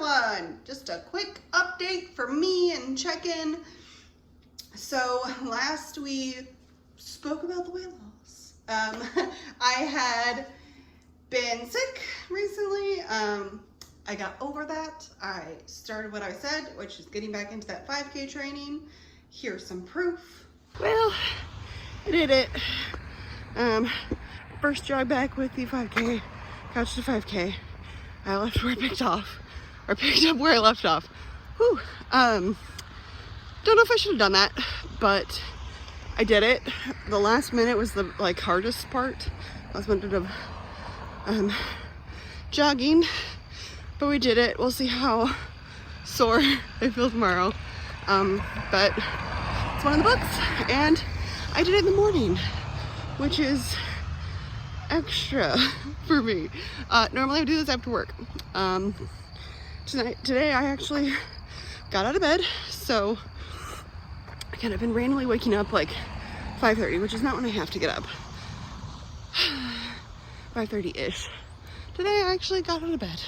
everyone! Just a quick update for me and check-in. So last we spoke about the weight loss. I had been sick recently. I got over that. I started what I said, which is getting back into that 5K training. Here's some proof. Well, I did it. First jog back with the 5K, couch to 5K. I left where I picked up where I left off. Whew. Don't know if I should have done that, but I did it. The last minute was the hardest part. Last minute of jogging, but we did it. We'll see how sore I feel tomorrow. But it's one of the books, and I did it in the morning, which is extra for me. Normally I do this after work. Today I actually got out of bed, so again, I've been randomly waking up like 5:30, which is not when I have to get up. 5:30-ish. Today I actually got out of bed.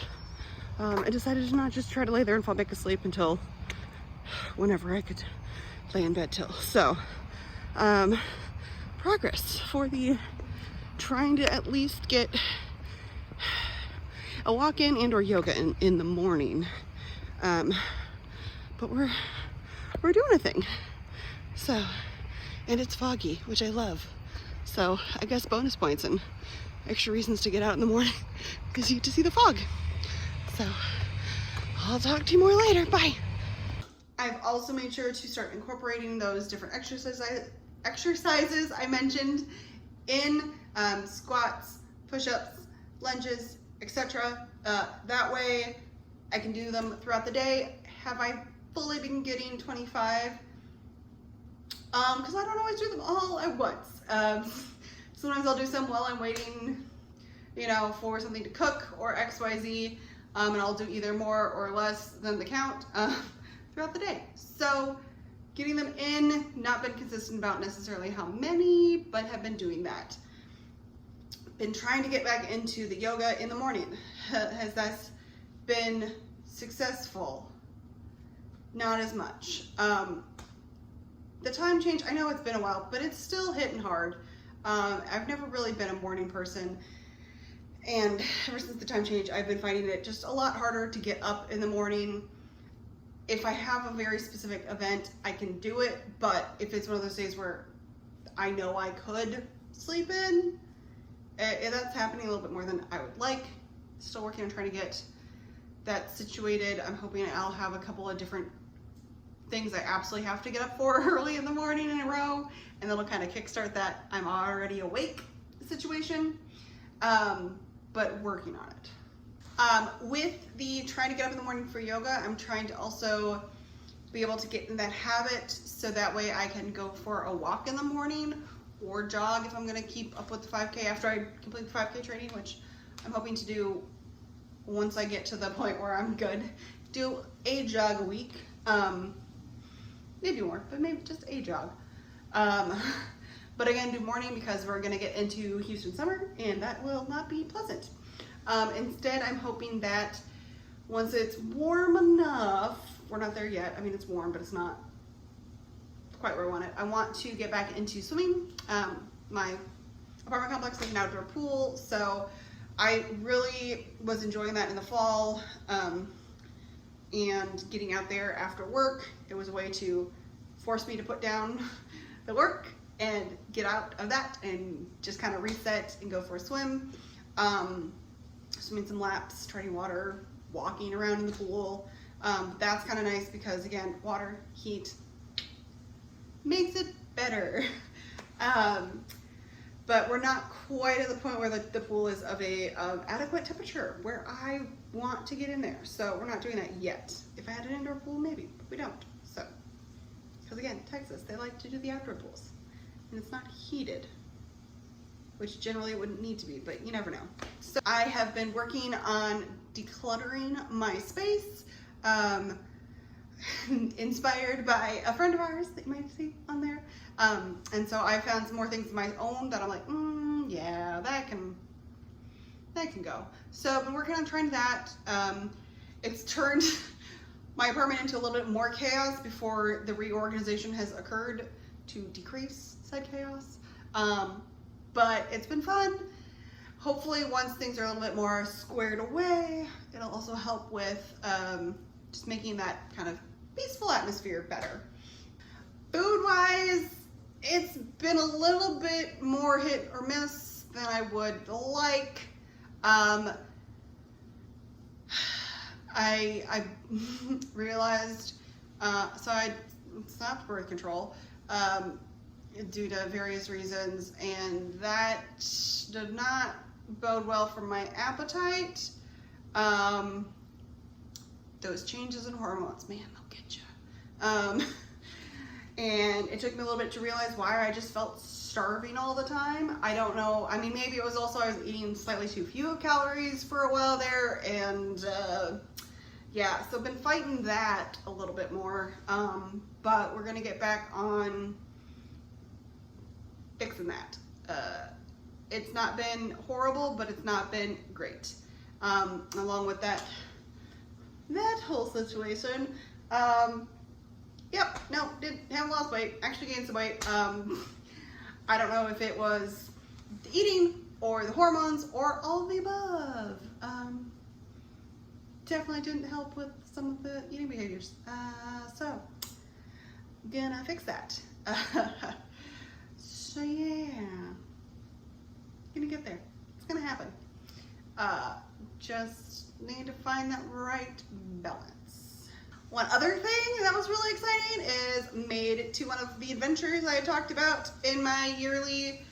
I decided to not just try to lay there and fall back asleep until whenever I could lay in bed till. So, progress for the trying to at least get a walk-in and or yoga in the morning. But we're doing a thing. So, and it's foggy, which I love. So I guess bonus points and extra reasons to get out in the morning because you get to see the fog. So I'll talk to you more later. Bye. I've also made sure to start incorporating those different exercises I mentioned in squats, push-ups, lunges, etc. That way I can do them throughout the day. Have I fully been getting 25? Because I don't always do them all at once. Sometimes I'll do some while I'm waiting, for something to cook or XYZ, and I'll do either more or less than the count throughout the day. So getting them in, not been consistent about necessarily how many, but have been doing that. Been trying to get back into the yoga in the morning. Has that been successful? Not as much. The time change, I know it's been a while, but it's still hitting hard. I've never really been a morning person, and ever since the time change, I've been finding it just a lot harder to get up in the morning. If I have a very specific event, I can do it, but if it's one of those days where I know I could sleep in, that's happening a little bit more than I would like. Still working on trying to get that situated. I'm hoping I'll have a couple of different things I absolutely have to get up for early in the morning in a row, and that'll kind of kickstart that I'm already awake situation, but working on it. With the trying to get up in the morning for yoga, I'm trying to also be able to get in that habit so that way I can go for a walk in the morning or jog if I'm going to keep up with the 5K after I complete the 5K training, which I'm hoping to do once I get to the point where I'm good. Do a jog a week. Maybe more, but maybe just a jog. But again, do morning because we're gonna get into Houston summer and that will not be pleasant. Instead, I'm hoping that once it's warm enough, we're not there yet. I mean, it's warm, but it's not quite where I want it. I want to get back into swimming. My apartment complex has an outdoor pool, so I really was enjoying that in the fall. And getting out there after work, it was a way to force me to put down the work and get out of that and just kind of reset and go for a swim. Swimming some laps, treading water, walking around in the pool. That's kind of nice because again, water, heat makes it better. But we're not quite at the point where the pool is of adequate temperature where I want to get in there. So we're not doing that yet. If I had an indoor pool, maybe, but we don't. So, because again, Texas, they like to do the outdoor pools and it's not heated, which generally it wouldn't need to be, but you never know. So I have been working on decluttering my space, inspired by a friend of ours that you might see on there. And so I found some more things of my own that I'm like, yeah, that can go. So I've been working on trying that. it's turned my apartment into a little bit more chaos before the reorganization has occurred to decrease said chaos. But it's been fun. Hopefully once things are a little bit more squared away, it'll also help with just making that kind of peaceful atmosphere better. Food-wise, it's been a little bit more hit or miss than I would like. I realized, so I stopped birth control due to various reasons, and that did not bode well for my appetite. Those changes in hormones, man, they'll get you. And it took me a little bit to realize why I just felt starving all the time. I don't know. I mean, maybe it was also I was eating slightly too few calories for a while there, and yeah, so I've been fighting that a little bit more. But we're gonna get back on fixing that. It's not been horrible, but it's not been great. Along with that whole situation. Yep, no, haven't lost weight, actually gained some weight. I don't know if it was the eating or the hormones or all of the above. Definitely didn't help with some of the eating behaviors. So, gonna fix that. So yeah, gonna get there. It's gonna happen. Just need to find that right balance. One other thing that was really exciting is made to one of the adventures I had talked about in my yearly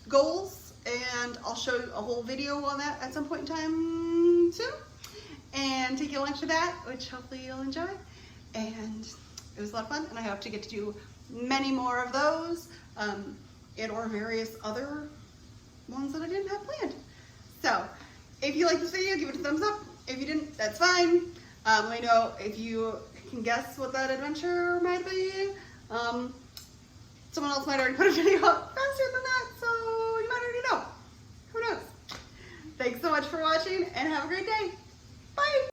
goals, and I'll show you a whole video on that at some point in time soon, and take you along to that, which hopefully you'll enjoy. And it was a lot of fun, and I hope to get to do many more of those, and or various other ones that I didn't have planned. So if you like this video, give it a thumbs up. If you didn't, that's fine. Let me know if you can guess what that adventure might be. Someone else might already put a video up faster than that, so you might already know. Who knows? Thanks so much for watching, and have a great day. Bye!